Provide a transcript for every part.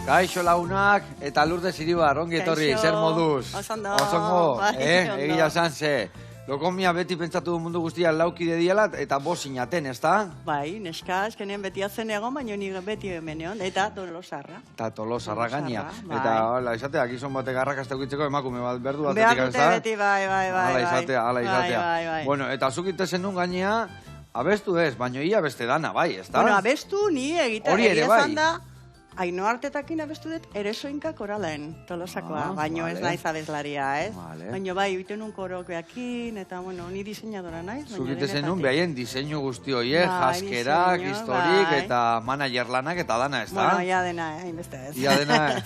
Kaixo lagunak eta Lourdes Iribar, ongi etorri, zer moduz? Osondo. Egia esan ze. Lokomia beti pentsatu du mundu guztia laukide diela eta bost sinaten, ezta? Bai, neska, eskenean beti atzen egon, baina ni beti hemeneon, eta Tolosarra. Eta Tolosarra gaina. Bai. Eta, hola, izatea, gizon batek arrakasta eukitzeko emakume bat berdu batetik, Behar dute beti, bai. Hala izatea. Bai. Bueno, eta zuk itezen nun gainea, abestu ez, baina ia beste dana, bai, ezta? Bueno, abestu ni egita, Hori ere, bai. da, Aino Artetakin abestu dut eresoinka koralaen, Tolosakoa, baino ez naiz abeslaria, ez? Vale. Baino bai, biten un korokeakin, eta bueno, ni diseñadora naiz. Zuk itezen nun behaien diseinu guzti horiek, Bai, jaskerak, diseinu, historik, bai. eta manager lanak eta dana, ezta? Bueno, ia dena, hainbeste ez. Ia dena,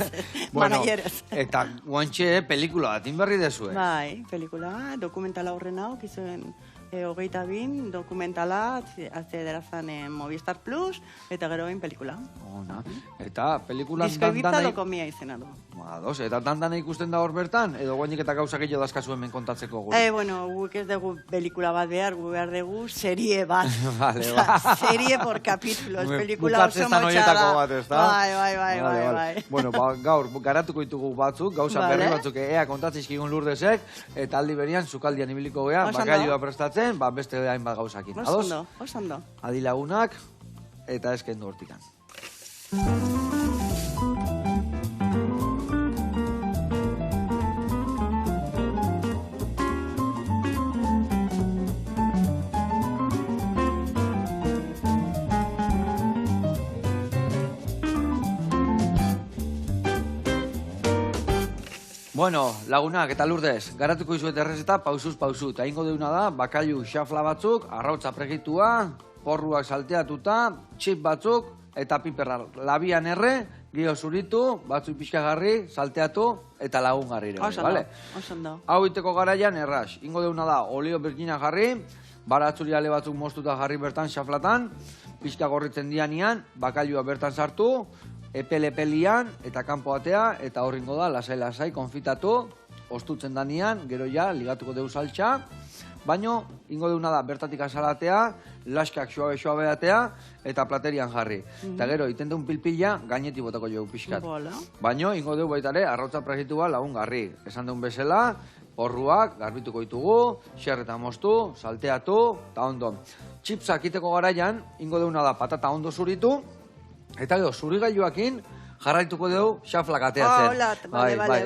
bueno, Managerez. eta guantxe pelikula bat inberri dezue. Bai, pelikula, dokumentala horren hau, kizuen 22 dokumentala, azte derazan Movistar Plus, eta gero egin pelikula. Ona, eta pelikulan Diskoibitza Lokomia izena du. Ados, eta dandana ikusten da hor bertan, edo guainik eta gauzak gehiago dazkazu hemen kontatzeko gure. Bueno, guk ez dugu pelikula bat behar, gu behar dugu serie bat. Vale, Serie por capítulos, pelikula oso motxada. horietako bat, ez da? Bai. Bueno, gaur garatuko ditugu batzuk, gauza berri batzuk ea kontatzizkigun Lourdesek, eta aldi berian sukaldian ibiliko gea, bakailua prestatzen, beste hainbat gauzakin. Ados? Osondo. Adi lagunak, eta eskendu hortikan. Bueno, lagunak eta Lourdes, garatuko izuet errezeta pausuz pausu. Eta ingo deuna da, bakailu xafla batzuk, arrautza pregitua, porruak salteatuta, txip batzuk, eta piperra labian erre, gio zuritu, batzuk pixkagarri, salteatu, eta lagungarri ere. Osondo. Hau iteko garaian erraz. Ingo deuna da, olio birgina jarri, baratzuri ale batzuk moztuta jarri bertan xaflatan, pixka gorritzen dianian, bakailua bertan sartu, epel-epelian, eta kanpo atea, eta horringo da, lasai-lasai, konfitatu, ostutzen danian, gero ja, ligatuko deu saltxa, baino, ingo deuna da, bertatik asalatea, laskak suabe atea, eta platerian jarri. Eta gero, iten deun pilpila, gainetik botako jo pixkat. Baino, ingo deu baitare, arrautza pregitua lagungarri. Esan deun bezala, porruak, garbituko ditugu, xer eta moztu, salteatu, eta ondo. Txipsak iteko garaian, ingo deuna da, patata ondo zuritu, eta gero, zurigailuakin jarraituko dugu xaflak ateatzen.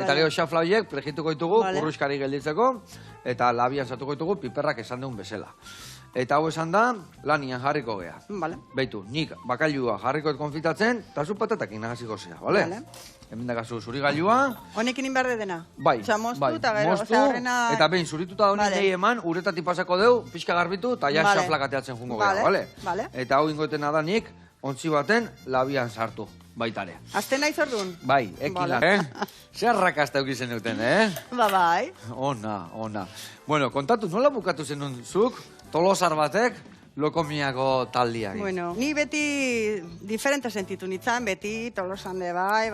Eta gero xafla horiek prejituko ditugu, burruskari gelditzeko, eta labian sartuko ditugu piperrak esan dugun bezala. Eta hau esan da, lanian jarriko gea. Beitu, nik bakailua jarriko konfitatzen, eta zu patatakin nagaziko zea, bale? Hemen dakazu zurigailua. Honekin inberre dena? Bai, moztu, eta behin zurituta da honik nahi eman, uretatik pasako dugu, pixka garbitu, eta ja xaflak ateatzen jungo gea, bale? Eta hau ingoetena da nik, ontzi baten labian sartu, baitare. Azte nahi zordun? Bai, ekilan, Zer rakazta eukizen duten, Bai. Ona. Bueno, kontatu, nola bukatu zenun zuk, Tolosar batek, Lokomiako taldiak? Bueno, ni beti diferente sentitu nintzen, beti Tolosan de bai,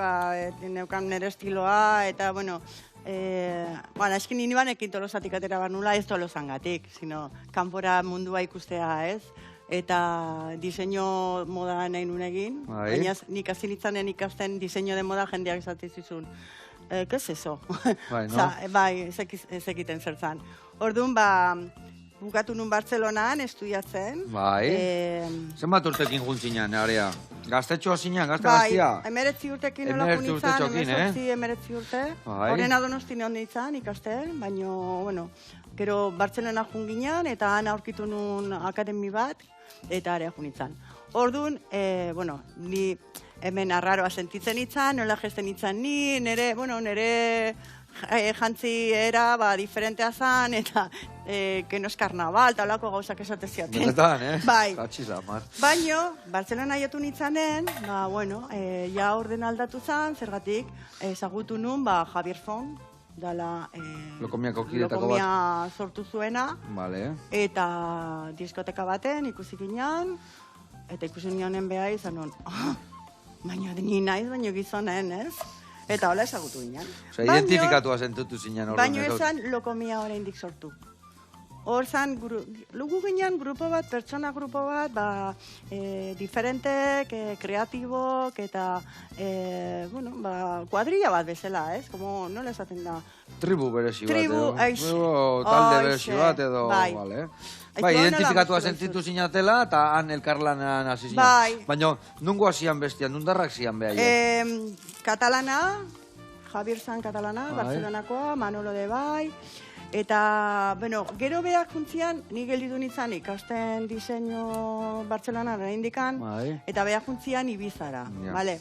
neukan nire estiloa, eta bueno, eskin nini banekin Tolosatik atera bar nula, ez Tolosangatik, sino kanpora mundua ikustea, ez? Eta diseño moda nahi nun egin, baina nik hasi nitzanen ikasten diseño de moda jendeak esate zizun. ¿Qué es eso? Bai, ez ekiten zertzan. Orduan, bukatu nun Bartzelonan, estudiatzen. Bai, zenbat urtekin juntzinan, area? Gaztetxoa zinan, gazte gaztia? Bai, 19 urtekin olako nintzen, 19 urte. Horren adonosti neon nintzen ikasten, baina, bueno, gero Bartzelona junginan, eta han aurkitu nun akademi bat, eta area junitzen. Orduan, bueno, ni hemen arraroa sentitzen nintzen, nola gesten nintzen ni, nire jantzi era, diferentea zan, eta que no es carnaval, talako gauzak esate ziaten. Benetan, Bai. Katxiza, mar. Baina, Bartzelona jatu nintzanen, bueno, ja orden aldatu zan, zergatik, ezagutu nun, Javier Font, dala Lokomiako kidetako bat. Lokomia sortu zuena. Vale. Eta diskoteka baten ikusi ginean, eta ikusi nionen beha izan non, baina ni naiz, baina gizonen, ez? Eta hola ezagutu ginean. Identifikatua sentutu zinen horren. Baina esan Lokomia oraindik sortu. hor zan, lugu ginen grupo bat, pertsona grupo bat, diferentek, kreatibok, eta, kuadrilla bat bezala, ez? Como, nola esaten da? Tribu berezi bat, Tribu, talde berezi bat, edo, bale. Bai, identifikatua sentitu zinatela, eta han elkarlanan hasi zinan. Bai. Baina, nungo hasian bestian, nundarrak zian behaiek? Katalana, Javier San Katalana, Barcelonakoa, Manolo de Bai, eta, bueno, gero behar juntzian, ni gelditu nintzen ikasten diseinu Barcelona indikan, eta behar juntzian Ibizara, bale?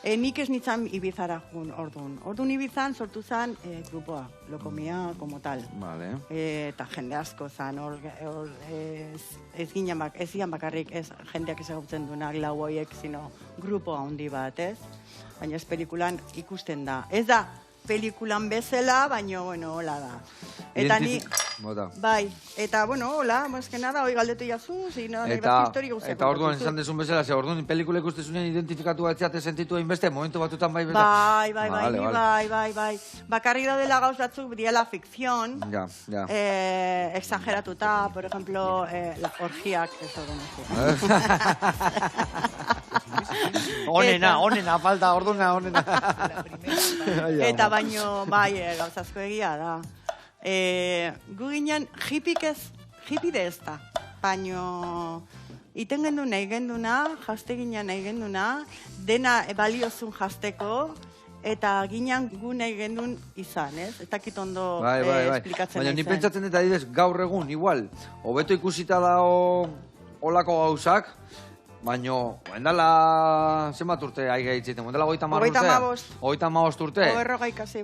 Nik ez nintzen Ibizara jun, orduan. Orduan Ibizan sortu zen grupoa, Lokomia, como tal. Eta jende asko zen, ez zian bakarrik, ez jendeak ezagutzen duenak lau horiek, sino grupoa handi bat, ez? Baina ez pelikulan ikusten da. Ez da pelikulan bezala, baina, bueno, hola da. Eta ni... Bai, eta, bueno, hola, mazken nada, hoi galdetu jazu, zino, nahi bat histori gauzak. Eta orduan esan desun bezala, ze orduan pelikula ikustezunean identifikatu batzeate sentitu egin beste, momentu batutan bai bezala? Bai. Bakarri daudela gauz batzuk, diela fikzion, exageratuta, por ejemplo, orgiak, ez orduan. Onena, falta, orduan, Eta baino, bai, gauzazko egia da. Gu ginen hipide ez da, baino iten gendu nahi genduna, jazte ginen nahi genduna, dena baliozun jazteko, eta ginen gu nahi gendun izan, ez? Eta kitondo esplikatzen nahi zen. Baina ni pentsatzen eta adibidez gaur egun, igual, hobeto ikusita da olako gauzak, baino, endala, zenbat urte aige hitziten, endala 35 urte.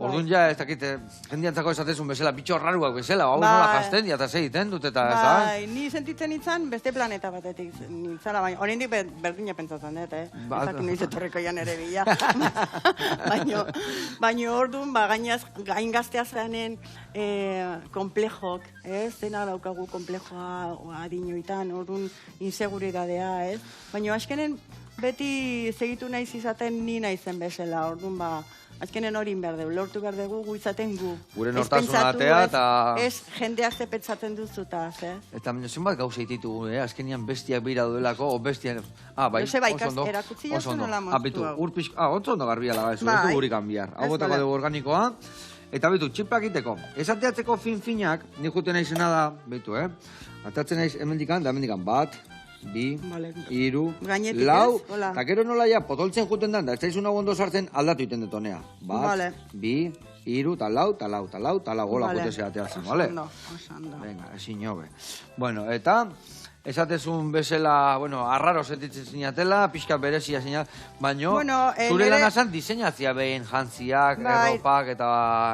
Orduan ja, ez dakit, jendiantzako esatezun bezala, bitxo raruak bezala, hau nola jazten dia, eta segiten dut, eta ez da? Bai, ni sentitzen nintzen beste planeta batetik nintzala, baina horrendik berdina pentsatzen dut, ezak noiz etorreko jan ere bila. Baina orduan, gain gaztea zanen komplejok, ez? Dena daukagu komplejoa adinoitan, orduan inseguridadea, ez? Baina azkenen beti segitu naiz izaten ni naizen bezala, orduan azkenen hori behar dugu, lortu behar dugu gu izaten gu. Gure nortasun atea eta... Ez jendeak ze pentsatzen duzutaz, ez? Eta zenbat gauza ditugu, azkenean bestiak beira duelako, o bestiak... Bai, oso ondo. Erakutzi jatzen nola moztu hau. Oso ondo garbiala, ez du guri kanbiar. Hau botako dugu organikoa. Eta betu, txipak iteko. Ez ateatzeko fin-finak, nik juten naizena da, betu, Atatzen naiz hemendikan, da hemendikan bat, 2, 3, 4, eta gero nola ja, potoltzen juten dan, da ez daizun hau ondo sartzen aldatu iten detonea. Bat, 2, 3, eta lau, gola jutezea ateatzen, bale? Oso. Venga, ezin jobe. Bueno, eta... Esatezun bezala, arraro sentitzen zinatela, pixka berezia zinat, baino, zure lan azan diseinazia behin jantziak, erropak eta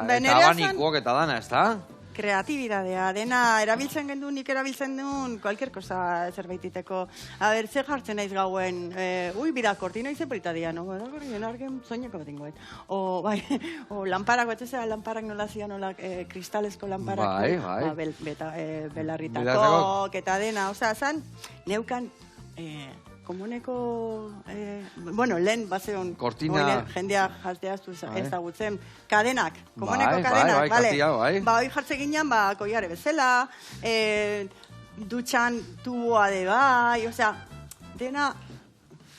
abanikuak eta dana, ez da? Kreatibidadea, dena erabiltzen gendu, nik erabiltzen duen, cualquier cosa zerbaititeko. A ber, ze jartzen naiz gauen, bida kortina izen polita dia, no? Argen soineko bat ingoet. O lamparak, batzea, lamparak nola zian, kristalesko lamparak. Bai. Belarritako, eta dena, oza, zan, neukan, komuneko, lehen bazeon, jendea jazteaztu ezagutzen, kadenak, komuneko kadenak, bale? Hoi jartze ginen, koiare bezala, dutxan tuboa de bai, osea, dena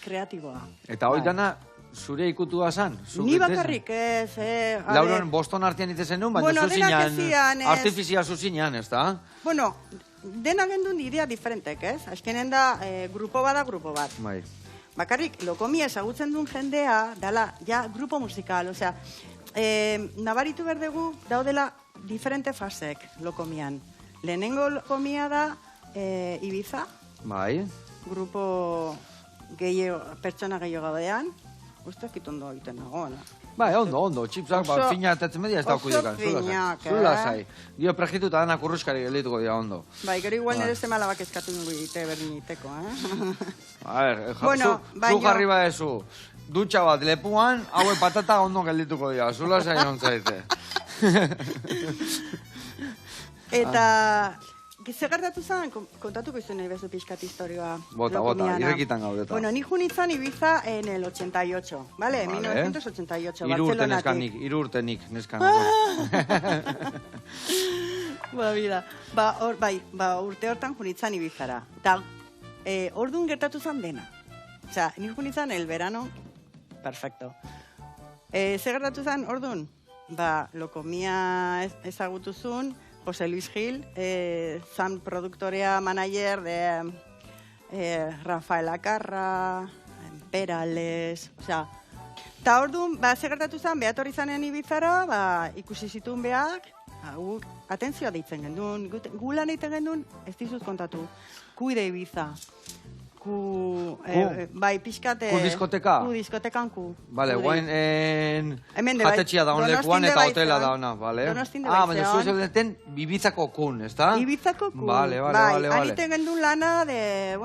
kreatiboa. Eta hoi dana, zure ikutua zan? Ni bakarrik, ez, Lauren, Boston artean itezen nuen, baina zuzinean, artifizia zuzinean, ez da? Bueno, dena gendun idea diferentek, ez? Azkenen da, grupo bat. Bai. Bakarrik, Lokomia ezagutzen duen jendea, dala, ja, grupo musikal, osea, nabaritu berdegu daudela diferente fasek Lokomian. Lehenengo Lokomia da Ibiza. Bai. Grupo pertsona gehiago gaudean. Uztak itondo egiten nagoena. Bai, ondo, txipsak, fina etatzen media ez da okudekan. Oso finak, Zula zai. Dio prejitu eta dana kurruskari geldituko dira ondo. Bai, gero igual nire zemala bak eskatu nugu ite berdiniteko, A ver, zu jarri badezu, dutxa bat lepuan, haue patata ondo geldituko dira. Zula zai ontzaite. Eta... Ze gertatu zen, kontatuko izan nahi bezu pixkat historioa. Bota, irrekitan gaudeta. Bueno, ni junitzan Ibiza en el 88, ¿vale? 1988, Barcelonatik. Iru urte nik, neskan. Bida. Urte hortan junitzan Ibizara. Eta orduan gertatu zen dena. Osea, nik junitzan el verano, perfecto. Zer gertatu zen orduan? Lokomia ezagutu zuen, Jose Luis Gil, zan produktorea manager de Rafael Akarra, Perales, osea, eta orduan, zer gertatu zen, behatorri zanen Ibizara, ikusi zituen behak, guk atentzioa deitzen gendun, gu lan egiten gendun, ez dizut kontatu, Kuide Ibiza, pixkate... Ku diskoteka? Ku diskotekan, Vale, guain jatetxia da honlekuan eta hotela da hona, vale? Donostin de Baizeon. Baina zuen zeudeten Ibizako kun, ez da? Ibizako kun. Vale. Aniten gendun lana de,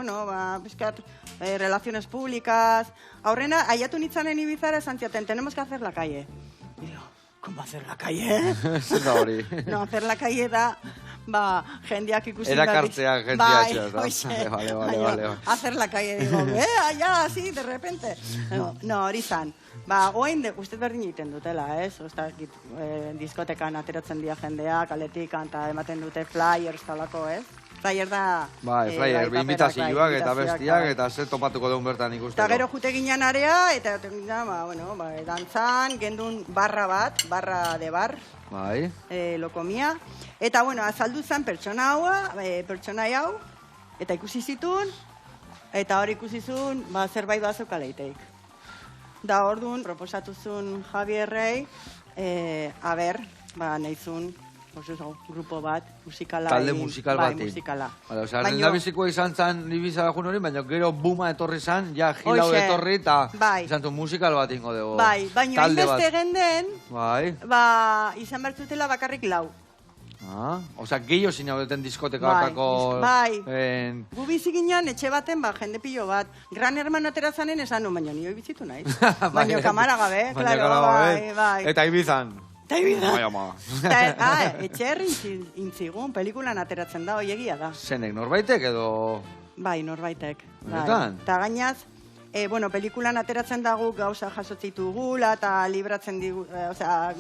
pixkat, relaciones públicas. Aurrena, aiatu nitzanen Ibizara esan ziaten, tenemos que hacer la calle. Y digo, ¿cómo hacer la calle? Zer da hori. No, hacer la calle da... jendeak ikusi... Erakartzea jendeak, vale. Hacer la calle, digo, ya, así, de repente. No, hori zan. Oain, uste berdin egiten dutela, ez? Diskotekan ateratzen dira jendeak, kaletik, eta ematen dute flyers talako, ez? Flyer da... Flyer, inbitazioak eta bestiak, eta zer topatuko dugun bertan ikusteko. Eta gero jute ginen area, eta dantzan, gendun barra de bar, lokomia. Eta, azaldu zen pertsona hau, eta ikusi zituen, eta hor ikusi zuen, zerbait batzuk aleiteik. Da orduan, proposatu zuen Javierrei, nahi zuen, grupo bat, musikala. Talde musikal bat. Musikala. Osea, lehendabizikoa izan zen Ibizara jun hori, baina gero buma etorri zen, ja gilau etorri, eta izan zuen musikal bat ingo dugu. Baina inbeste genden, izan bertzutela bakarrik lau. Osea, gehiago zin hau duten diskotekatako... Gu bizi ginen, etxe baten, jende pilo bat. Gran hermano atera zanen esan nu, baina nio bizitu naiz. Baina kamara gabe, klaro, Eta Ibizan. Eta Ibizan. Etxe herri intzigun, pelikulan ateratzen da, egia da. Zenek, norbaitek edo... Norbaitek. Eta gainaz, pelikulan ateratzen dagu gauza jasotzitu gula, eta libratzen digu,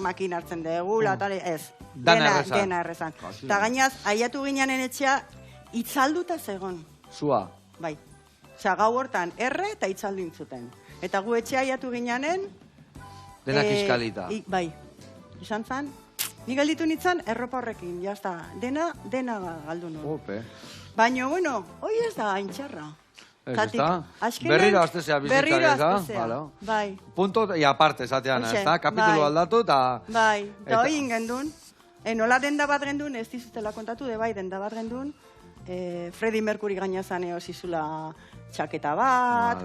makina hartzen degula, eta ez. Dena errezan. Eta gainaz, aiatu gineanen etxea, itzalduta zegon. Zua? Bai. Osea, gau hortan, erre eta itzaldu intzuten. Eta gu etxea aiatu gineanen... Dena kiskalita. Bai. Izan zan, nik galditu nintzen erropa horrekin, jazta. Dena galdu nuen. Baina, hoi ez da haintxarra. Ez da? Berriro aztezea bizitzak ez da? Bai. Punto, y aparte, esatean, ez da? Kapitulu aldatu eta... Bai, eta hoi ingendun. Nola denda bat gendun, ez dizutela kontatu, denda bat gendun. Freddie Mercury gainazan eosizula txaketa bat,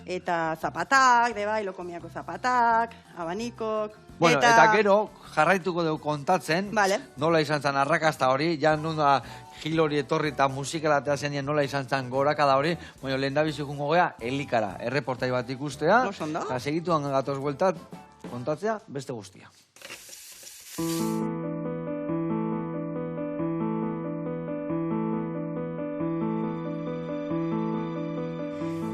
eta zapatak, lokomiako zapatak, abanikok. Eta gero, jarraituko dugu kontatzen, nola izan zen arrakasta hori, jan nuna Gil hori etorri eta musikalatea zenien nola izan zen gorakada hori, baina lehen da bizikungo gea, Elikara, erreportai bat ikustea, eta segituan gatoz bueltat kontatzea, beste guztia.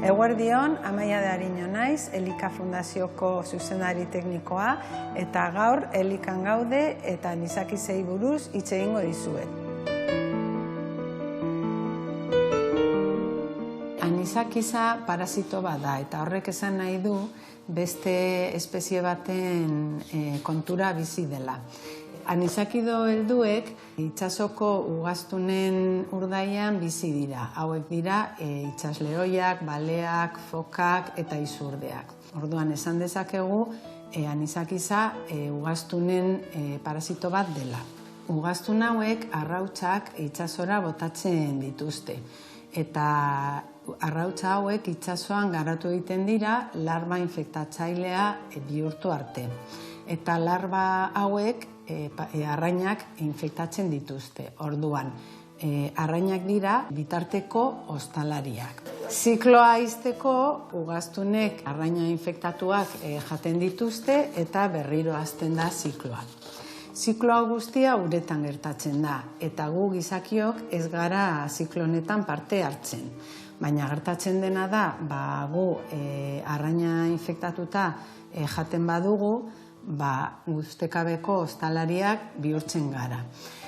Eguerdion, Amaia de Ariño naiz, Elika Fundazioko zuzendari teknikoa, eta gaur Elikan gaude eta anisakizei buruz hitz egingo dizuet. Anisakiza parasito bat da, eta horrek esan nahi du beste espezie baten kontura bizi dela. Anisakido helduek itsasoko ugaztunen urdaian bizi dira. Hauek dira itsaslehoiak, baleak, fokak eta izurdeak. Orduan esan dezakegu anisakiza ugaztunen parasito bat dela. Ugaztun hauek arrautzak itsasora botatzen dituzte. Eta arrautza hauek itsasoan garatu egiten dira larba infektatzailea bihurtu arte. Eta larba hauek arrainak infektatzen dituzte. Orduan, arrainak dira bitarteko ostalariak. Zikloa izteko ugaztunek arraina infektatuak jaten dituzte eta berriro hasten da zikloa. Zikloa guztia uretan gertatzen da eta gu gizakiok ez gara ziklonetan parte hartzen. Baina gertatzen dena da, gu arraina infektatuta jaten badugu, ustekabeko ostalariak bihurtzen gara.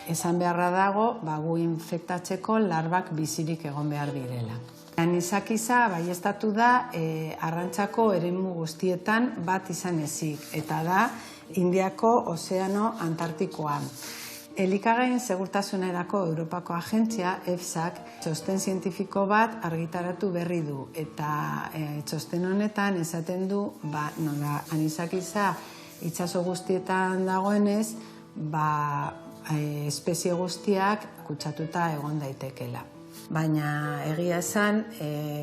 esan beharra dago, gu infektatzeko larbak bizirik egon behar direla. Anisakiza baieztatu da arrantzako eremu guztietan bat izan ezik, eta da Indiako Ozeano Antartikoan. Elikagaien segurtasunerako Europako Agentzia, EFSAk, txosten zientifiko bat argitaratu berri du. Eta txosten honetan esaten du, nola anisakiza itsaso guztietan dagoenez, espezie guztiak kutsatuta egon daitekela. Baina egia esan,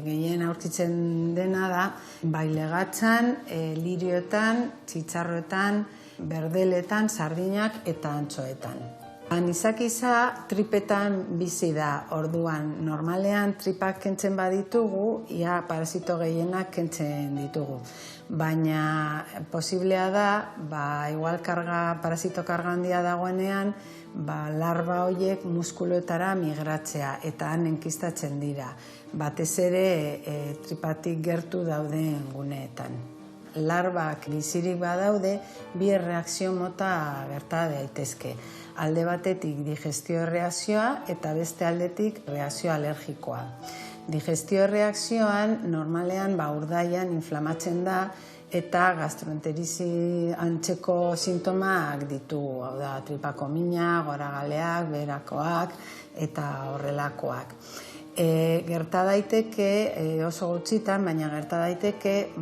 gehien aurkitzen dena da, bai legatzan, lirioetan, txitxarroetan, berdeletan, sardinak eta antxoetan. Anisakiza tripetan bizi da, orduan normalean tripak kentzen baditugu, ia parasito gehienak kentzen ditugu. Baina posiblea da, igual parasito karga handia dagoenean, larba horiek muskuloetara migratzea eta han enkistatzen dira, batez ere tripatik gertu dauden guneetan. Larbak bizirik badaude, bi erreakzio mota gerta daitezke. Alde batetik digestio erreakzioa eta beste aldetik reakzio alergikoa. Digestio erreakzioan normalean urdaian inflamatzen da eta gastroenterizi antzeko sintomak ditugu, hau da, tripako mina, goragaleak, beherakoak eta horrelakoak. Gerta daiteke, oso gutxitan, baina gerta daiteke,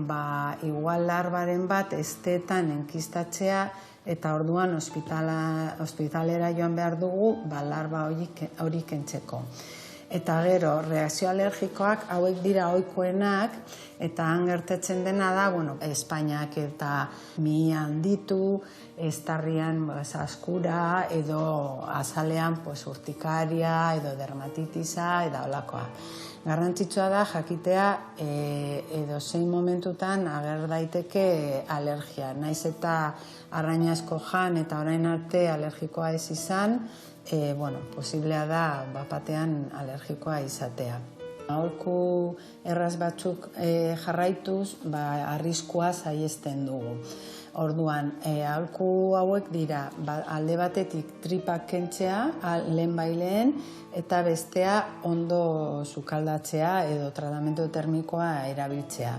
igual larbaren bat esteetan enkistatzea eta orduan ospitalera joan behar dugu, larba hori kentzeko. Eta gero, reakzio alergikoak hauek dira ohikoenak, eta han gertatzen dena da, Espainiak eta mihi handitu, estarrian askura, edo azalean urtikaria, edo dermatitisa, eta holakoa. Garrantzitsua da jakitea edo zein momentutan ager daiteke alergia. Naiz eta arraina asko jan eta orain arte alergikoa ez izan, posiblea da batean alergikoa izatea. Aholku erraz batzuk jarraituz, arriskua saihesten dugu. Orduan, aholku hauek dira, alde batetik tripak kentzea, lehen baileen, eta bestea ondo sukaldatzea edo tratamendu termikoa erabiltzea.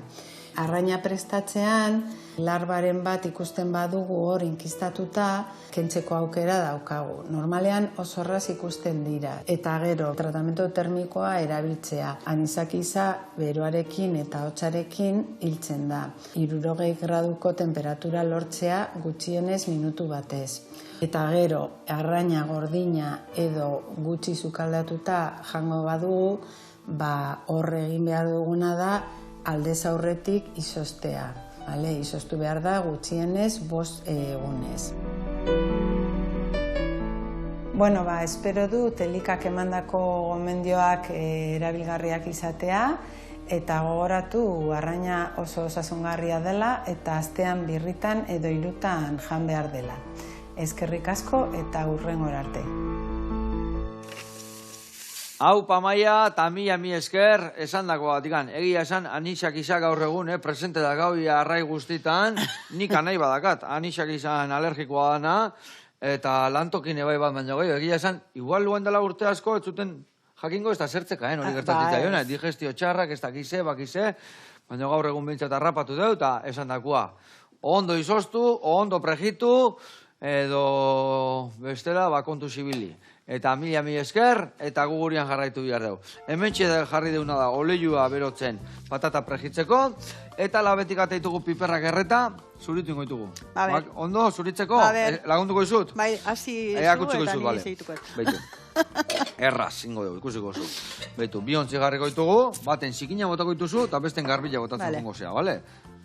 Arraina prestatzean, larbaren bat ikusten badugu hor inkistatuta, kentzeko aukera daukagu. Normalean oso erraz ikusten dira. Eta gero, tratamendu termikoa erabiltzea. Anisakiza beroarekin eta hotzarekin hiltzen da. 60 graduko temperatura lortzea gutxienez minutu batez. Eta gero, arraina gordina edo gutxi sukaldatuta jango badugu, hor egin behar duguna da, aldez aurretik izostea. Izoztu behar da gutxienez 5 egunez. Espero dut elikak emandako gomendioak erabilgarriak izatea, eta gogoratu arraina oso osasungarria dela eta astean 2 birritan edo 3 jan behar dela. Eskerrik asko eta hurrengora arte. Hau, Pamaia, eta mila esker, esan dako batikan. Egia esan, anisakiza gaur egun, presente da gau arrai guztitan, nik nahi badakat. Anisakizan alergikoa dana, eta lantokin ebai bat baino gehiago. Egia esan, igual luen dela urte asko, ez zuten jakingo ez da zertzeka, hori gertatzita jona. Digestio txarrak, ez dakize, bakize, baina gaur egun bintzat harrapatu deu, eta esan dakoa. Ondo izoztu, ondo prejitu, edo bestela kontu zibili. Eta mila esker, eta gugurian jarraitu behar dugu. Hemen jarri deuna da, oleioa berotzen patata prejitzeko, eta labetik ateitugu piperrak erreta, zuritu ingo ditugu. Ondo, zuritzeko, lagunduko izut? Bai, hasi zu eta nire zeituko. Beitu, erraz ingo dugu, ikusiko zu. Beitu, biontzi garriko ditugu, baten zikina botako dituzu, eta besten garbila botatzen gongo zea, bale?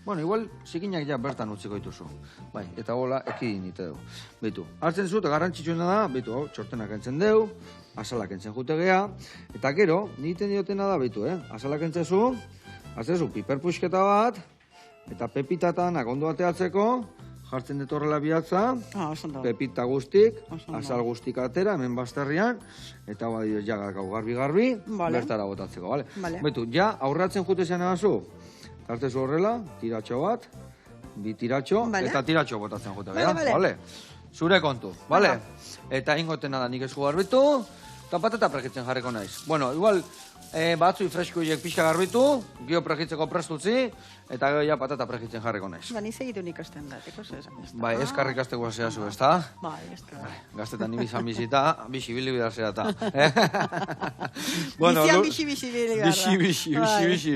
Igual, zikinak ja bertan utziko dituzu. Bai, eta hola, ekidin ite dugu. Beitu, hartzen zu, eta garrantzitsuena da, beitu, txortenak entzen dugu, asalak entzen jute geha, eta gero, niten diotena da, beitu, asalak entzen zu, hartzen zu, piper puxketa bat, eta pepitatanak ondo bateatzeko, jartzen dut horrela bihatza, pepita guztik, asal guztik atera, hemen bazterrian, eta bai, jagak hau garbi-garbi, bertara botatzeko, bale? Beitu, ja, aurratzen jute zen ebazu, hartzezu horrela, tiratxo bat, 2 tiratxo, eta tiratxo botatzen jute, bale? zure kontu, bale? Eta ingotena da nik esku garbitu, eta patata pregitzen jarriko naiz. Bueno, igual, batzui freskoiek pixka garbitu, gio pregitzeko prestutzi, eta gero ja patata pregitzen jarriko naiz. Ba, niz egiten ikasten da, teko zezan. Bai, eskarrik azteko zehazu, ez da? Bai, eskarrik. Gaztetan ibizan bizita, bixi-bili bidar zerata. Bizian bixi-bixi bili gara. Bixi-bixi.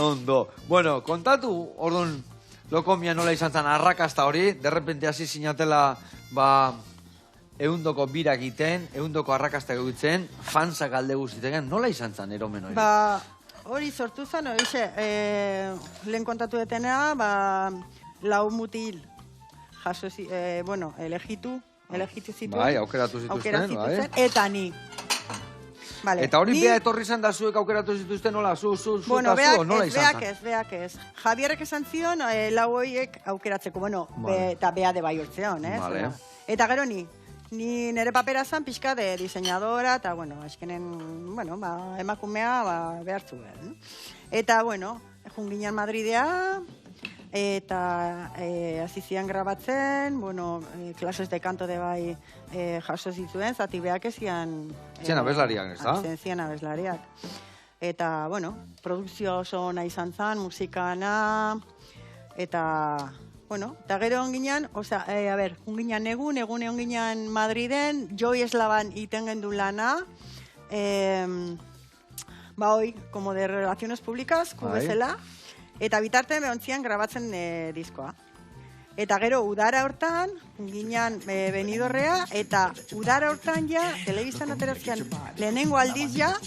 Ondo. Bueno, kontatu, orduan, lokomia nola izan zen arrakasta hori, derrepente hasi zinatela, eundoko birak egiten, eundoko arrakasta egitzen, fansak alde guztitegen, nola izan zen eromen hori? Ba, hori sortu zen, horixe, lehen kontatu detena, lau mutil jaso, elegitu zituen. Bai, aukeratu zituzten, bai. Eta ni. Vale. Eta hori bea etorri zen da zuek aukeratu zituzten, nola, bueno, nola izan zen? Beak ez. Javierrek esan zion, lau horiek aukeratzeko, bueno, eta bea de bai hortzeon, ez? Vale. Eta gero ni nire papera zen pixka de diseñadora, eta, bueno, azkenen, bueno, emakumea behartzu behar. Eta, bueno, junginen Madridea, eta hasi zian grabatzen, bueno, klases de canto de bai jaso zituen, zati beak ezian... Zian abeslariak, ez da? Zian abeslariak. Eta, bueno, produkzio oso ona izan zen, musikana, eta... Bueno, eta gero onginan, onginan egun onginan Madriden, Joy Eslaban iten gendu lana, hoi, como de relaciones públicas, kubezela, eta bitarte behontzian grabatzen diskoa. Eta gero, udara hortan, onginan Benidorrea, eta udara hortan ja, telebistan aterazkian, lehenengo aldiz ja,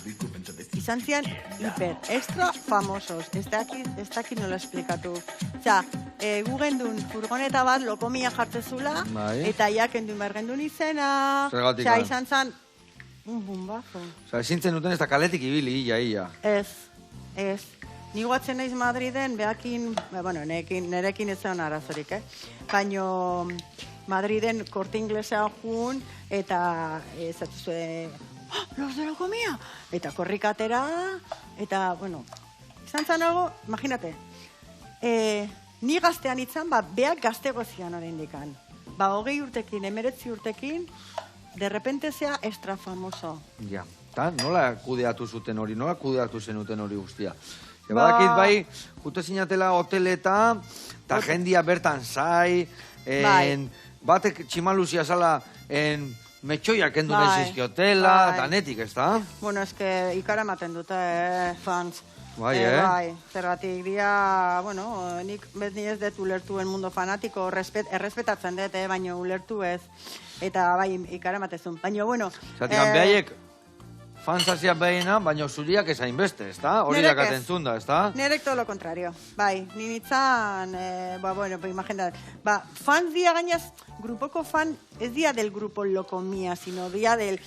izan zian hiper, extra famosos. Ez dakit nola esplikatu. Osea, gu gendun furgoneta bat lokomia jartzezula, eta ja kendun behar gendun izena. Osea, izan zan, un bombazo. Osea, ezintzen duten ez da kaletik ibili, ia. Ez. Ni guatzen naiz Madriden, behakin, bueno, nerekin ez zeon arazorik, baina Madriden korte inglesa jun, eta zure, los de lokomia! Eta korrikatera, eta, bueno, izan zanago, imagínate, ni gaztean itzan, beak gaztego zian oraindikan. 20 urtekin, 19 urtekin, de repente zea extra famoso. Ja, eta nola kudeatu zuten hori, nola kudeatu zenuten hori guztia? Badakit bai, jute zinatela hoteleta, eta jendia bertan zai, batek tximaluzia zala metxoiak kendu nahi zizkiotela, danetik, ez da? Bueno, eske ikara ematen dute, fans. Bai, zergatik dia, bueno, nik beti ez dut ulertu el mundo fanatiko, errespetatzen dut, baina ulertu ez. Eta bai, ikara ematezun. Baina, bueno... Zatikan, behaiek fansazia behina, baina zuriak ezain beste, ez da? Hori dakaten zunda, ez da? Nerek todo lo contrario. Bai, ninitzan, imagina, fans dia gainaz, grupoko fan, ez dia del grupo Lokomia, sino dia del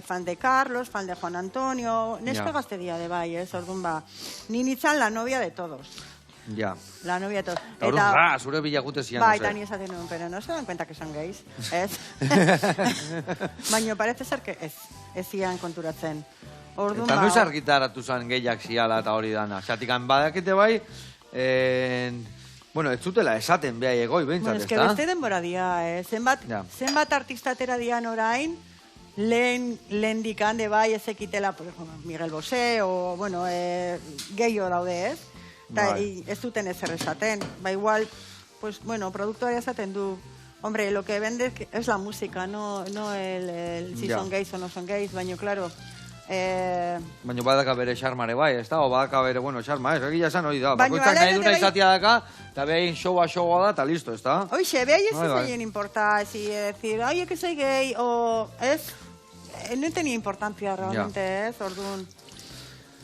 fan de Carlos, fan de Juan Antonio, neska gazte dia de bai, ez, orduan ninitzan la novia de todos. Ja. La novia de todos. Eta zure bilagute zian, bai, eta ni esaten nuen, pero no se dan cuenta que son gays, ez? Baina parece ser que ez zian konturatzen. Eta noiz argitaratu zen gehiak ziala eta hori dana. Zatikan badakite bai, bueno, ez zutela esaten behai egoi, behintzat, ez da? Ez que beste denbora dia, zenbat artistatera dian orain, lehen dikande bai ezekitela, Miguel Bosé, o, bueno, gehiago daude, ez? Eta ez duten ezer esaten. Ba, igual, pues, bueno, produktoria esaten du, hombre, lo que vende es la música, no el si son gays o no son gays, baina, claro... Baina badaka bere xarmare bai, ez da? O badaka bere, bueno, xarma ez, egia esan hori da. Bakoitzak nahi duna izatea daka, eta behain showa da, eta listo, ez da? Oixe, behai ez zaien importa, si decir, ay, que soy gay, o ez... No tenía importancia, realmente, ez, orduan...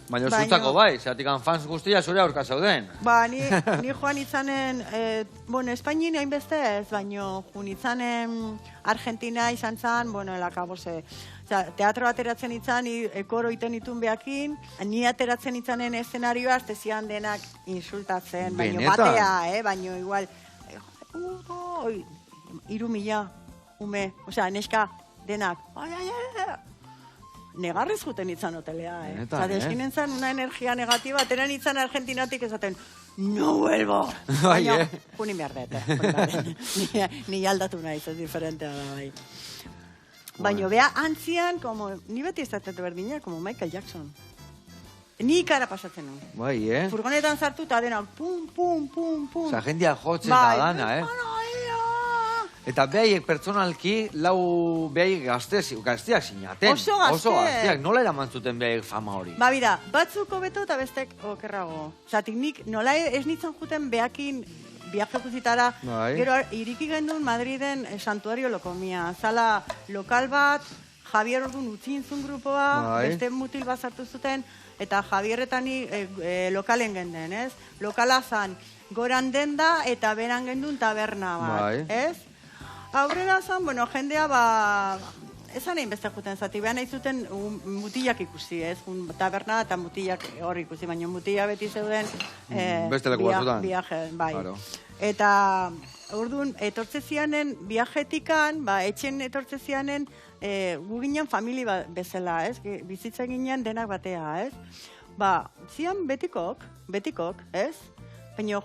Baina zutako bai, zeratik fans guztia zure aurka zauden. Ba, ni joan itzanen, bueno, Espainin hainbeste ez, baina joan itzanen Argentina izan zan, bueno, elakabose. Teatro ateratzen itzan, ekoro iten itun behakin, ni ateratzen itzanen eszenarioa, aztezian denak insultatzen, baina batea, baina igual, 3.000 ume, osea, neska denak, negarrez juten itzan hotelea, Eta eskinen zan una energia negatiba, ateren itzan Argentinatik esaten, no vuelvo! Bai, Baina, junin behar dut, ni aldatu nahi, ez diferentea da, bai. Baina, bea, antzian, ni beti ez datet berdina, como Michael Jackson. Ni ikara pasatzen nuen. Bai, Furgonetan sartu eta denak, pum, pum, pum, pum. Osa, jendia jotzen da dana, Eta behaiek pertsonalki, behaiek gazteak sinaten. Oso gazteak. Nola eraman zuten behaiek fama hori? Ba, bida, batzuk hobeto eta bestek okerrago. Zatik nik, nola ez nintzen juten behakin viaje guzitara, gero iriki gendun Madriden santuario lokomia. Zala lokal bat, Javier orduan utzi intzun grupoa, beste mutil bat sartu zuten, eta Javierretani lokalen genden, ez? Lokala zan, goran denda eta beran gendun taberna bat, ez? Aurrera zan, bueno, jendea, ezan egin beste juten zati, behan nahi zuten mutilak ikusi, ez? Taberna eta mutilak hor ikusi, baina mutila beti zeuden beste leku batzutan. Viaje, bai. Eta, orduan, etortze zianen viajetikan, etxen etortze zianen, gu ginen familia bezala, ez? Bizitza ginen denak batea, ez? Zian betikok, ez? Baina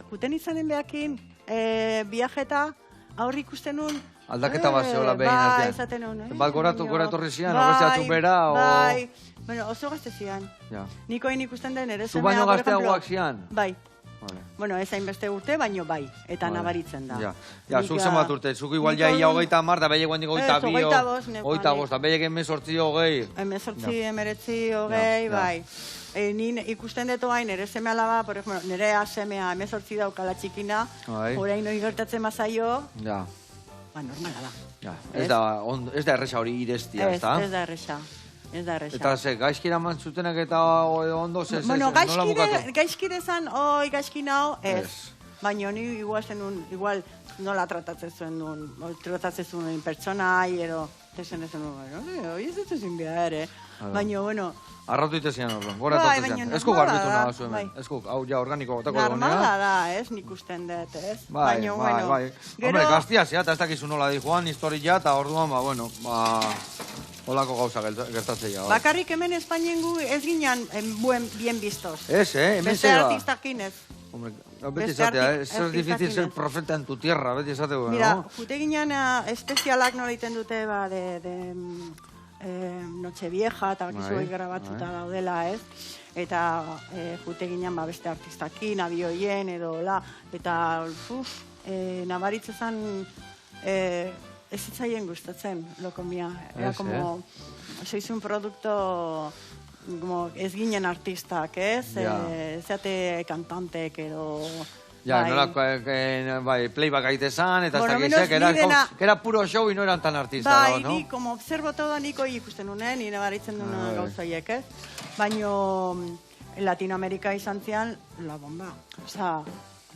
juten izanen behakin viajeta, aurri ikusten nun... Aldaketa bat zehola behin artean. Bai, esaten nun. Bat goratorri zian, beste atzuk bera, Bai, bueno, oso gazte zian. Niko hain ikusten den ere semea, baino gazteagoak zian? Bai. Bueno, ez hainbeste urte, baino bai, eta nabaritzen da. Ja, zuk zenbat urte, zuk igual ja ia 30, da behek guendik 22, 28, da behek 18, 20. 18, 19, 20, bai. Nien ikusten deto hain, nire seme alaba, por ejemplo, nire semea 18 daukala txikina, orain hori gertatzen mazaio, normala da. Ez da erresa hori irestia, ez da? Ez da erresa. Eta ze, gaizkira mantzutenak eta ondo, nola bukatu? Gaizkire zan, gaizkina hau, ez. Baina ni igual nola tratatzen zuen duen, tratatzen zuen pertsonai, ero, tezen ezen duen, hoi ez dut ezin behar, baina, bueno... Arratu itezian horren, gora etortzen zian. Eskuk garbitu nago zuen, eskuk, hau ja organiko gotako egonea. Normala da, ez, nik usten dut, ez? Bai. Hombre, gaztia zea, eta ez dakizu nola di joan, historia, eta orduan, holako gauza gertatzea. Bakarrik hemen Espainien gu ez ginen bien biztos. Ez, hemen beste artistakin ez. Hombre, beti esatea, es difícil ser profeta en tu tierra, beti esateko, no? Mira, jute ginen espezialak nola iten dute, de Nochevieja, eta bakizu grabatuta daudela, ez? Eta jute ginen beste artistakin, abioien, edo, eta, nabaritzezan, ez zitzaien gustatzen, lokomia. Era como, sois un producto, como, ez ginen artistak, ez? Zeate kantantek, edo... Ja, nola, playback aitezan, eta ez dakizek, que era puro show y no eran tan artistas, ¿no? Bai, ni, como observo todo, niko ikusten nunen, nire baritzen duen gauzaiek, ez? Baina, Latinoamerika izan zian, la bomba. Osa,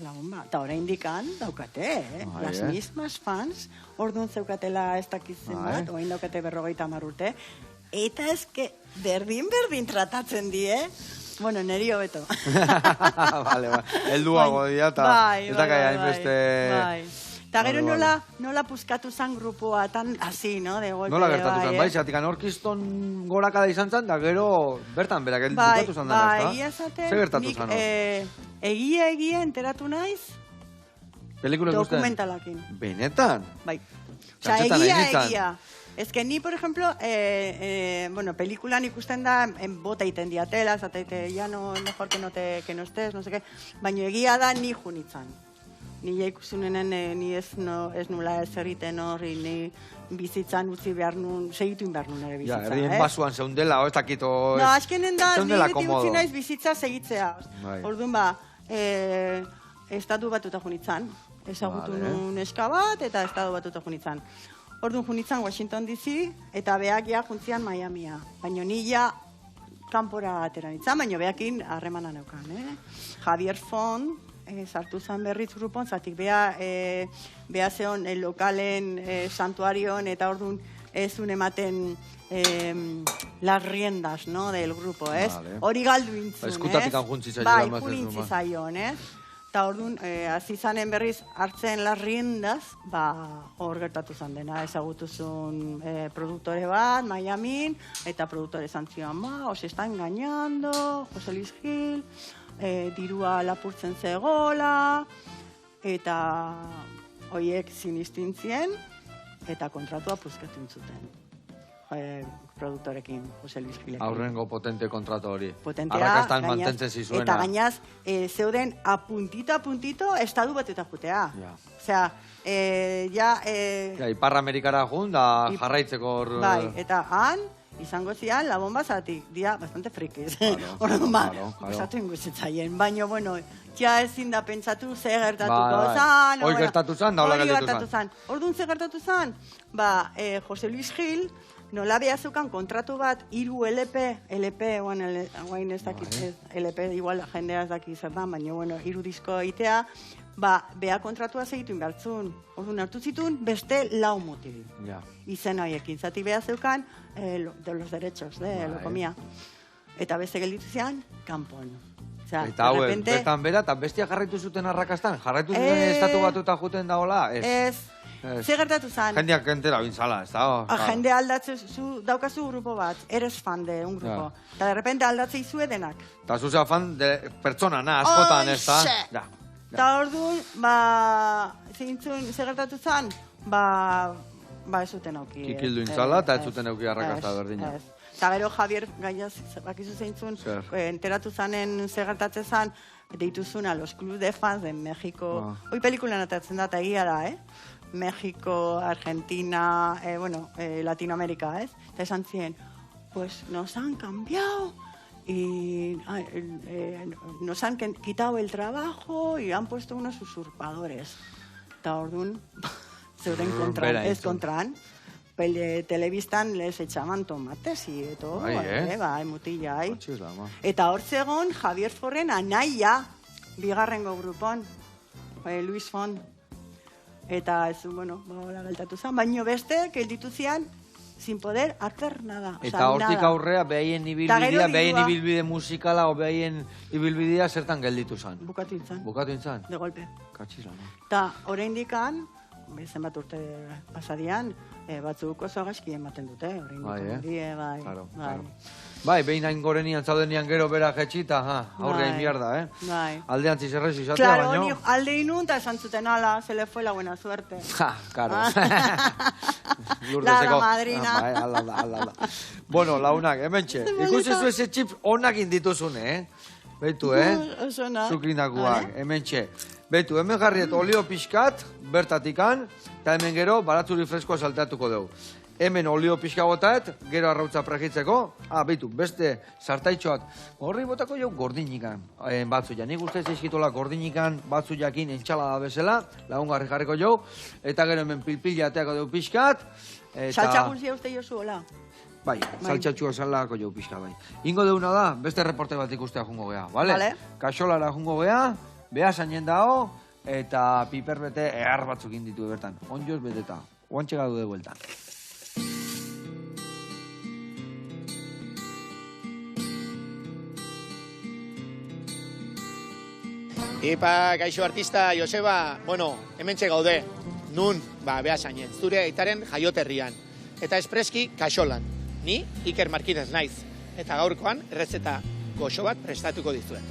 la bomba. Eta orain dikan, daukate, las mismas fans, orduan zeukatela ez dakizen bat, orain daukate 50 urte, eta eske, berdin tratatzen die, bueno, neri hobeto. Vale, helduago dira, eta kai hainbeste... Eta gero nola puskatu zan grupoa, tan así, no? Nola gertatu zan, bai, zeatik anorkiston gorakada izan zan, da gero bertan berak bukatu zan dena, ez da? Egia esaten, zer gertatu zan, egia enteratu naiz, dokumentalakin. Benetan? Bai. Osa, egia. Ez que ni, por ejemplo, pelikulan ikusten da, bota iten diatela, zateite, ya no, mejor que no estés, no sé qué, baina egia da ni junitzan. Ni ja ikusunenen, ni ez nula ez erriten horri, ni bizitzan utzi behar nun, segitu behar nun ere bizitza. Ja, erdien basuan zeundela, ez dakito... No, azkenen da, ni beti utzi naiz bizitza segitzea. Orduan estatu batuta junitzan. Ezagutu nun eska bat, eta estatu batuta junitzan. Orduan junitzan Washington DC, eta beak ja juntzian Miamia. Baina ni ja kanpora atera nitzan, baina beakin harremana neukan. Javier Font, sartu zan berriz grupon, zatik beha zeon lokalen santuarion, eta orduan ezun ematen las riendas, no, del grupo, ez? Hori galdu intzun, ez? Eskutatik anjuntzitza bai, punintzi zaion, ez? Eta orduan, azizanen berriz hartzen las riendas, hor gertatu zan dena, ezagutuzun produktore bat, Miamin, eta produktore zantzion, os está engañando, José Luis Gil, dirua lapurtzen zegola, eta hoiek sinistintzien, eta kontratua puzkatu zuten. Produktorekin, Jose Luis Gilekin. Aurrengo potente kontratu hori. Potentea, Arrakastan mantentzen zizuena. Eta gainaz, zeuden apuntito, estadu batetan jutea. Ja. Osea, ja... Ipar Amerikara jun, da jarraitzeko hor... Bai, eta han, izango zian, la bomba zatik, dia bastante frikiz. Orduan, pasatu inguzitzaien. Baina, bueno, ja ezin da pentsatu ze gertatuko zan. Hoi gertatu zan, da hola gertatu zan. Orduan ze gertatu zan, Jose Luis Gil, nola behazukan kontratu bat, 3 LP, guain ez dakit, LP, igual jendea ez dakit zer da, baina, bueno, 3 disko egitea, beha kontratua segitun behartzun. Orduan hartu zituen beste 4 motibi. Izen horiekin, zati beha zeukan, de los derechos, de lo comía. Eta beste gelditu zian, kanpon. Eta hau, bertan bera, eta bestia jarraitu zuten arrakastan? Jarraitu zuten estatu batuta juten dagoela? Ez. Ze gertatu zan? Jendeak entera bintzala, ez da? Jende aldatzen, daukazu grupo bat, eres fan de un grupo. Eta de repente aldatzei zue denak. Eta zuzea fan de pertsona, askotan, ez da? Eta orduan, ze gertatu zan? Ez zuten auki. Kikildu intzala, eta ez zuten auki arrakasta berdina. Eta gero Javier Gaiaz, bakizu zeintzun, enteratu zanen ze gertatzen zan, deituzuna los clubs de fans de México. Hoi pelikulan atatzen da, eta egia da, México, Argentina, Latinoamérica, ez? Eta esan ziren, pues nos han cambiado y nos han quitado el trabajo y han puesto unos usurpadores. Eta orduan, zeuden kontran, ez kontran. Telebistan les echaban tomates y todo, bai, mutila, Eta hor zegon Javier Forren anaia, bigarrengo grupon, Luis Font. Eta ez, hola galtatu zen, baino beste, kelditu zian, sin poder hacer nada. Eta hortik aurrea, behaien ibilbide musikala, o behaien ibilbidea zertan gelditu zen? Bukatu intzan. Bukatu intzan? De golpe. Katxila, no? Eta oraindikan, zenbat urte pasadian, batzuk oso gaizki ematen dute, oraindikan. Bai. Bai, behin hain gorenian zaudenian gero bera jetxita, aurrein mierda, Bai. Aldean zizerrez izatea, baino. Claro, alde inun, eta esan zuten ala, se le fue la buena suerte. Claro. La madrina. Bai, ala. Bueno, launak, hementxe. Ikusizu eze txip onak indituzune, Beitu, Zuklinakuak, hementxe. Beitu, hemen jarriet olio pixkat, bertatikan, eta hemen gero baratzuri freskoa salteatuko dugu. Hemen olio pixka botaet, gero arrautza pregitzeko. Beitu, beste sartaitxoak. Horri botako jau gordinikan batzuia. Nik ustez eskitola gordinikan batzuiakin entxalada bezala, lagungarri jarriko jau. Eta gero hemen pilpilateako dugu pixkat. Saltxa guztia uste jozu, hola? Bai, saltxatxua salako jau pixka, bai. Ingo deuna da, beste reporte bat ikustea jungo geha, bale? Kaxolara jungo geha, beha zainen dao, eta piperbete ehar batzuk inditu bertan. Onjoz beteta, oantxe gadu de bueltan. Ipa, gaixo artista, Joseba, hementxe gaude, nun, beha zainen, zure aitaren jaioterrian. Eta espreski, kaxolan. Ni, Iker Markinez naiz. Eta gaurkoan, errezeta goxo bat prestatuko dizuen.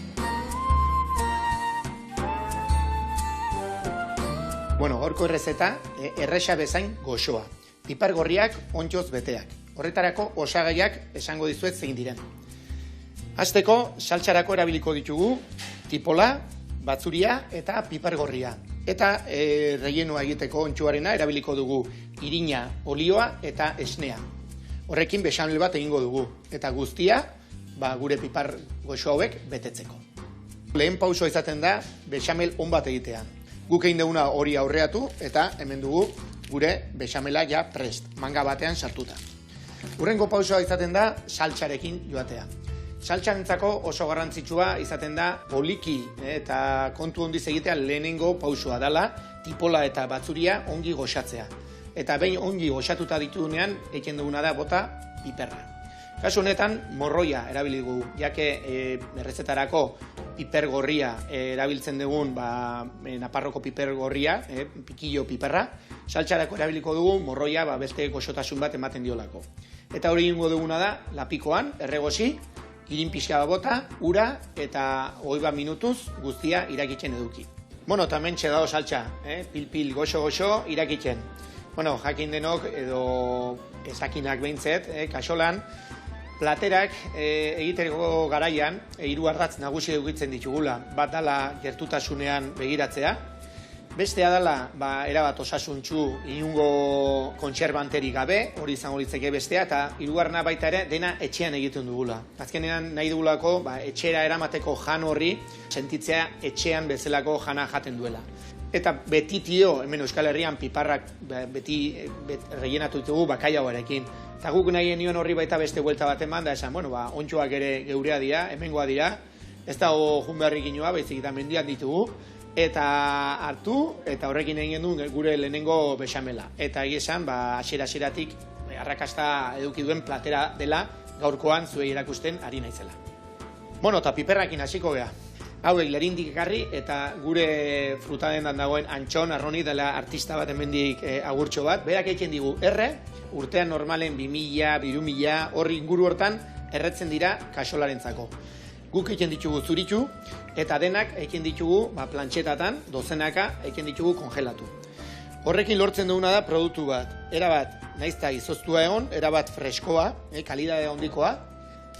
Gaurko errezeta, erresa bezain goxoa. Pipar gorriak ontxoz beteak. Horretarako osagaiak esango dizuet zein diren. Hasteko, saltsarako erabiliko ditugu, tipola, batzuria eta pipar gorria. Eta rellenoa egiteko ontxoarena erabiliko dugu irina, olioa eta esnea. Horrekin bexamel bat egingo dugu. Eta guztia, gure pipar goxo hauek betetzeko. Lehen pausoa izaten da, bexamel on bat egitea. Guk egin duguna hori aurreatu eta hemen dugu gure bexamela ja prest, manga batean sartuta. Hurrengo pausoa izaten da, saltxarekin joatea. Saltxarentzako oso garrantzitsua izaten da poliki eta kontu ondiz egitea lehenengo pausoa dela, tipola eta batzuria ongi goxatzea. Eta behin ongi goxatuta ditugunean, egiten duguna da bota piperra. Kasu honetan, morroia erabili dugu, jake errezetarako piper gorria erabiltzen dugun, naparroko piper gorria, pikillo piperra, saltxarako erabiliko dugu, morroia beste goxotasun bat ematen diolako. Eta hori ingo duguna da, lapikoan, erregosi, irin pixka bat bota, ura eta 20 minutuz guztia irakitzen eduki. Bueno, tamen txedao saltxa, pil-pil, goxo-goxo irakitzen. Bueno, jakin denok edo ezakinak behintzet, kasolan, platerak egiteko garaian, 3 ardatz nagusi edukitzen ditugula. Bat dala gertutasunean begiratzea, bestea dala, erabat osasuntxu inungo kontserbanteri gabe, hori izango litzeke bestea, eta hirugarrena baita ere dena etxean egiten dugula. Azkenean nahi dugulako, etxera eramateko jan horri, sentitzea etxean bezalako jana jaten duela. Eta beti tio, hemen Euskal Herrian piparrak beti rellenatu ditugu bakailaoarekin. Eta guk nahi nion horri baita beste buelta bat eman, da esan, ontsuak ere geurea dira, hemengoa dira, ez dago jun beharrik inoa, baizik eta mendian ditugu, eta hartu, eta horrekin egin duen gure lehenengo bexamela. Eta esan, hasiera-hasieratik arrakasta eduki duen platera dela, gaurkoan zuei erakusten ari naizela. Bueno, eta piperrakin hasiko gea. Hauek lerindik ekarri, eta gure frutadendan dagoen Antxon Arroni dela artista bat hemendik agurtxo bat, berak egiten digu urtean normalen 2000, 2000, horri inguru hortan erretzen dira kasolarentzako. Guk egiten ditugu zuritu, eta denak egiten ditugu plantxetatan, dozenaka egiten ditugu kongelatu. Horrekin lortzen duguna da produktu bat, erabat naizta izoztua egon, erabat freskoa, kalidade hondikoa.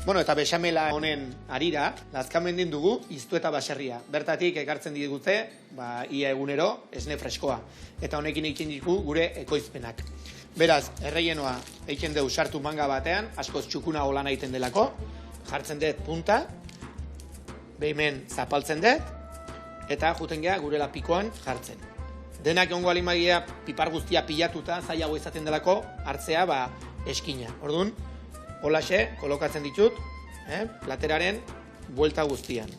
Bueno, eta bexamela honen arira, lazkamendin dugu iztu eta baserria. Bertatik ekartzen digute, ia egunero, esne freskoa. Eta honekin egiten ditugu gure ekoizpenak. Beraz, erreienoa egiten dugu sartu manga batean, askoz txukuna holan egiten delako, jartzen dut punta, behimen zapaltzen dut, eta juten geha gure lapikoan jartzen. Denak ongo alimagia pipar guztia pilatuta, zailago izaten delako, hartzea eskina. Orduan, holaxe, kolokatzen ditut, plateraren buelta guztian.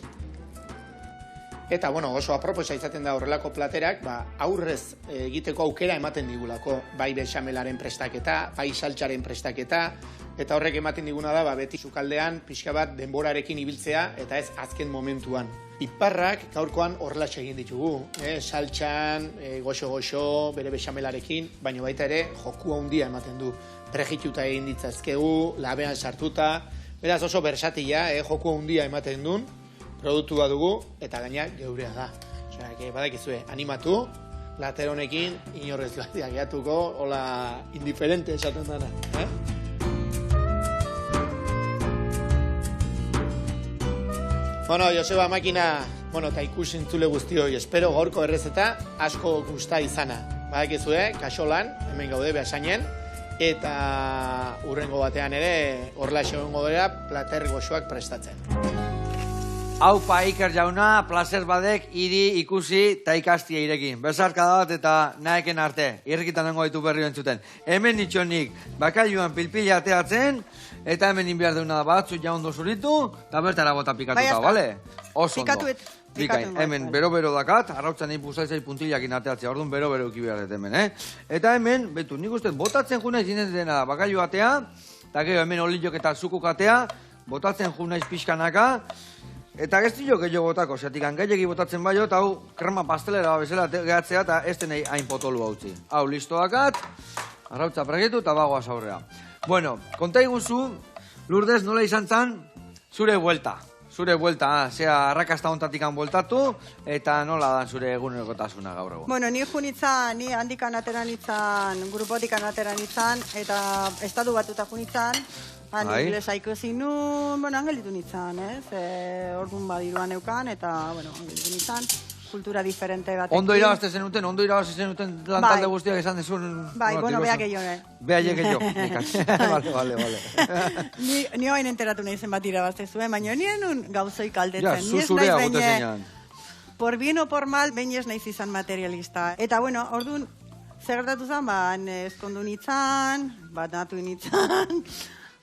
Eta, oso aproposa izaten da horrelako platerak, aurrez egiteko aukera ematen digulako, bai bexamelaren prestaketa, bai saltxaren prestaketa, eta horrek ematen diguna da, beti sukaldean pixka bat denborarekin ibiltzea, eta ez azken momentuan. Piparrak gaurkoan horrelaxe egin ditugu, saltxan, goxo-goxo, bere bexamelarekin, baina baita ere joku handia ematen du. Prejituta egin ditzazkegu, labean sartuta, beraz oso bersatila, joku handia ematen duen, produktua dugu, eta gaina geurea da. Osea, badakizue, animatu, plater honekin, inorrez gehiatuko, hola indiferente esaten dana. Bueno, Joseba makina, eta ikusintzule guztioi, espero gaurko errezeta asko gusta izana. Badakizue, kasolan, hemen gaude behasainen, eta urrengo batean ere horrelaxe egongo dira plater goxoak prestatzen. Aupa Iker jauna, placer badek, hiri ikusi eta ikastia irekin. Besarka da bat eta naheken arte, irrikitan nengo ditu berri entzuten. Hemen nitxonik, bakailuan pilpila ateatzen, eta hemen inbiar deuna da batzu jaundo zuritu, eta bertara bota pikatuta, bale? Oso ondo. Bikain, hemen bero-bero dakat, arrautzan egin puzaitzai puntillakin ateatzea, orduan bero-bero uki behar dut hemen, Eta hemen, betu, nik uste, botatzen juna izinen dena bakailu atea, eta gero hemen olillok eta zukuk atea, botatzen juna pixkanaka, eta gestilo gehiago botako, zeatik angaiegi botatzen baio, eta hau krema pastelera bezala gehatzea, eta ez denei hain potolu hautzi. Hau, listo dakat, arrautza pregetu eta bagoaz aurrea. Bueno, konta iguzu, Lourdes, nola izan zan, zure buelta. Zure buelta, zea arrakasta ontatikan bueltatu, eta nola dan zure egunerokotasuna gaur egun? Bueno, ni junitzan, ni handikan ateran izan, grupotikan ateran izan, eta estatu batuta junitzan, inglesa ikusi nun, angelitu nintzen, orduan badiruan eukan, eta, angelitu nintzen, kultura diferente batekin. Ondo irabazte zenuten lantalde guztiak esan dezun... Bai, beha gehiago, Beha gehiago. Vale. Ni hain enteratu nahi zen bat irabazte zuen, baina nien un gauzoik aldetzen. Ja, zuzurea gote zeinan. Por bien o por mal, behin ez nahiz izan materialista. Eta, orduan, zer gertatu zen, eskondu nintzen, bat natu nintzen,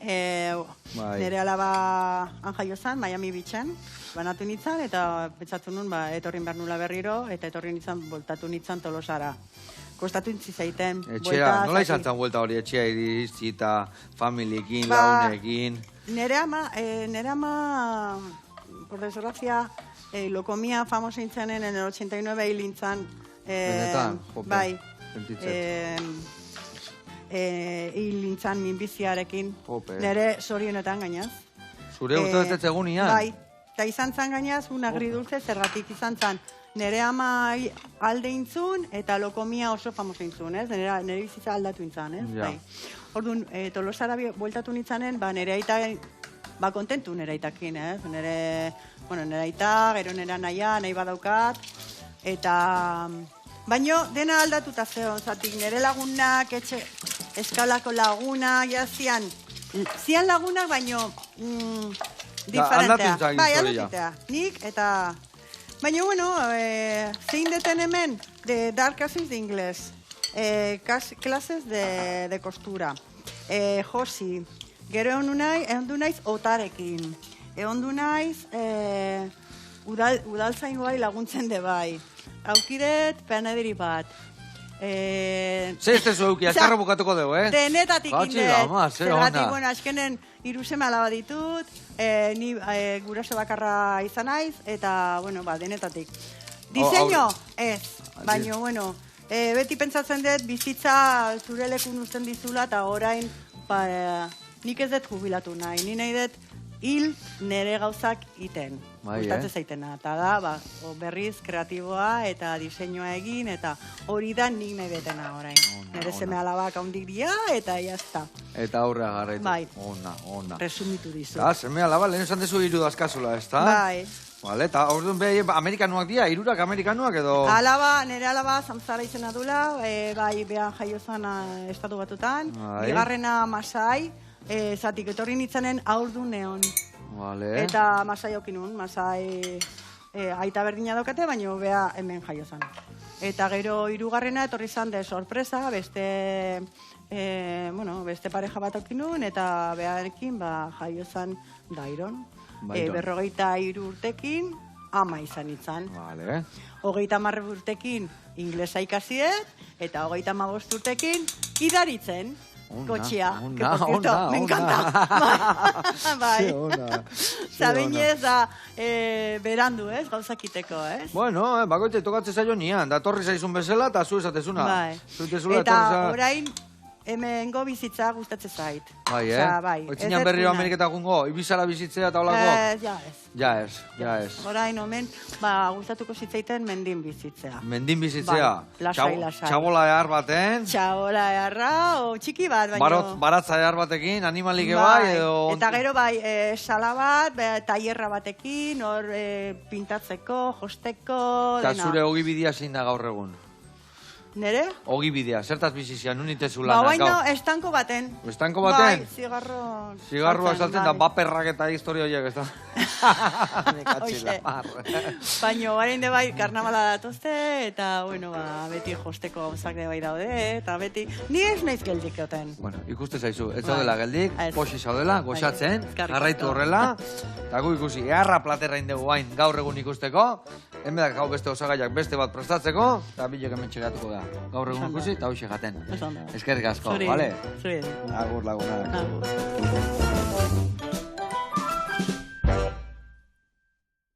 nire alaba anjaio zen, Miami Beachen, banatu nintzen, eta pentsatu nun, etorrin behar nula berriro, eta etorrin nintzen, voltatu nintzen Tolosara. Kostatu intzi zaiten. Etxea, nola izan zen vuelta hori, etxea irizti eta familiekin, launekin? Nire ama, por desgracia, lo comía famosa intzenen en el 89 hil intzan. Benetan, jope, bai, sentitzen. hil intzan minbiziarekin. Nire zorionetan gainaz. Zure uste ez egunian. Bai, eta izan zan gainaz, un agridulce zergatik izan zan. Nere ama alde intzun, eta lokomia oso famoso intzun, ez? Nere bizitza aldatu intzan, ez? Ja. Bai. Orduan, Tolosara bueltatu nintzanen, nere aita, kontentu nere aitakin, ez? Nere aita, gero nere nahi badaukat, eta... Baina dena aldatuta zeon, zatik nere lagunak, eskalako lagunak, zian lagunak, baino diferentea. Bai, aldatutea. Nik, eta... Baina, bueno, zein deten hemen, de dar clases de inglés, clases de costura, josi, gero egondu naiz otarekin, egondu naiz udaltzaingo bai laguntzen de bai, aukiret penediri bat. Zeste zueuki, azkarra bukatuko dugu, eh? Denetatik indet. Zergatik, bueno, azkenen iruseme alaba ditut, ni guraso bakarra izan naiz, eta, bueno, denetatik. Diseño, ez. Baina, bueno, beti pentsatzen dut, bizitza zure lekun uzten dizula, eta orain, nik ez dut jubilatu nahi. Ni nahi dut, hil nere gauzak iten. Gustatzen zaitena. Eta da, berriz kreatiboa eta diseinua egin, eta hori da nik nahi betena orain. Nere seme alabak haundik dira, eta jazta. Eta aurrea garraitu. Bai. Ona. Resumitu dizu. Seme alaba, lehen esan dezu hiru dazkazula, ez da? Bai. Vale, eta orduan amerikanuak dira, hirurak amerikanuak edo... Nere alaba Zamzara izena dula, bai, behan jaiozan estatu batutan. Bigarrena Masai, zatik etorri nintzanen aurdu neon. Vale. Eta Masai aukinun, Masai aita berdina daukate, baina beha hemen jaiozan. Eta gero hirugarrena etorri zan de sorpresa, beste pareja bat aukinun, eta beharekin jaiozan Dairon. 53 urtekin, ama izan itzan. Vale. 30 urtekin inglesa ikasiet, eta 35 urtekin idaritzen. Kotxia, que por cierto, me encanta. Bai. Zabinez da berandu, ez, gauzakiteko, ez? Bueno, bakoitza tokatzen zaio nian, datorri zaizun bezala, eta zu esatezuna. Bai. Eta orain, hemengo bizitza gustatzen zait. Bai, Oitzinean berriro Ameriketak gungo, Ibizara bizitzea eta holako? Ja ez. Orain, omen, gustatuko zitzaiten mendin bizitzea. Mendin bizitzea? Lasai. Txabola ehar baten? Txabola eharra, o txiki bat, baina... Baratza ehar batekin, animalik bai, edo... Eta gero bai, sala bat, taierra batekin, hor pintatzeko, josteko... Eta zure ogibidea zein da gaur egun? Nere? Ogibidea, zertaz bizizia, nun itezu lanak? Baina, estanko baten. Estanko baten? Bai, zigarro... Zigarroa saltzen da, baperrak eta historia horiek, ez da? Baina, garen de bai, karnamala datozte, eta, bueno, beti josteko gauzak de bai daude, eta beti... Ni ez naiz geldik joten. Bueno, ikuste zaizu, ez zaudela geldik, posi zaudela, goxatzen, jarraitu horrela, eta gu ikusi, eharra platerra indegu hain gaur egun ikusteko, enbedak hau beste osagaiak beste bat prestatzeko, eta bilek hemen txegatuko da. Gaur egun ikusi eta hoxe jaten. Eskerrik asko, bale? Zuri. Agur lagunak. Agur.